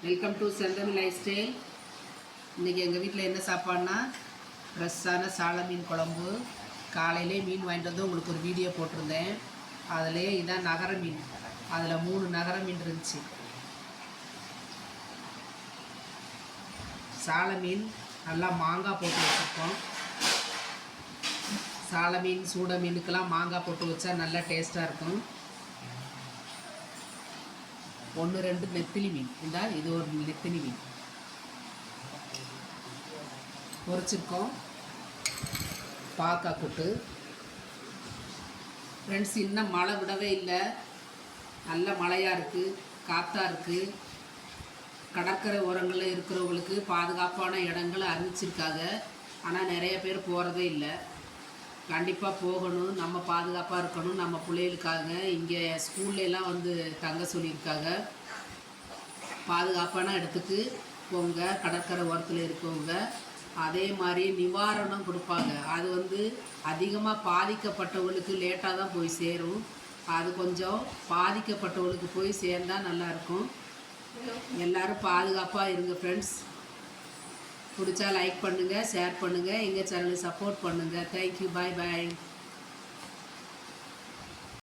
Welcome to செந்தமிழ் life style. இன்றைக்கி எங்கள் வீட்டில் என்ன சாப்பாடுனா ஃப்ரெஷ்ஷான சால மீன் குழம்பு. காலையிலே மீன் வாங்கிட்டு வந்து உங்களுக்கு ஒரு வீடியோ போட்டிருந்தேன். அதிலே இதான் நகர மீன். அதில் 3 நகர மீன் இருந்துச்சு. சால மீன் நல்லா மாங்காய் போட்டு வச்சுருக்கோம். சால மீன் சூட மீனுக்கெல்லாம் மாங்காய் போட்டு வச்சா நல்லா டேஸ்ட்டாக இருக்கும். 1-2 நெத்திலி மீன். இது ஒரு நெத்திலி மீன் பொரிச்சிருக்கோம். பாக்காய் கூட்டு. ஃப்ரெண்ட்ஸ், இன்னும் மழை விடவே இல்லை. நல்ல மழையாக இருக்குது, காற்றாக இருக்குது. கடற்கரை ஓரங்களில் இருக்கிறவங்களுக்கு பாதுகாப்பான இடங்களை அறிவிச்சிருக்காங்க. ஆனால் நிறைய பேர் போகிறதே இல்லை. கண்டிப்பாக போகணும், நம்ம பாதுகாப்பாக இருக்கணும். நம்ம பிள்ளைகளுக்காக இங்கே ஸ்கூல்லலாம் வந்து தங்க சொல்லியிருக்காங்க. பாதுகாப்பான இடத்துக்கு போங்க. கடற்கரை ஓரத்தில் இருக்கவங்க அதே மாதிரி நிவாரணம் கொடுப்பாங்க. அது வந்து அதிகமாக பாதிக்கப்பட்டவங்களுக்கு லேட்டாக தான் போய் சேரும். அது கொஞ்சம் பாதிக்கப்பட்டவங்களுக்கு போய் சேர்ந்தால் நல்லாயிருக்கும். எல்லோரும் பாதுகாப்பாக இருங்க ஃப்ரெண்ட்ஸ். பிடிச்சா லைக் பண்ணுங்கள், ஷேர் பண்ணுங்கள், எங்கள் சேனலை சப்போர்ட் பண்ணுங்கள். தேங்க்யூ, பாய் பாய்.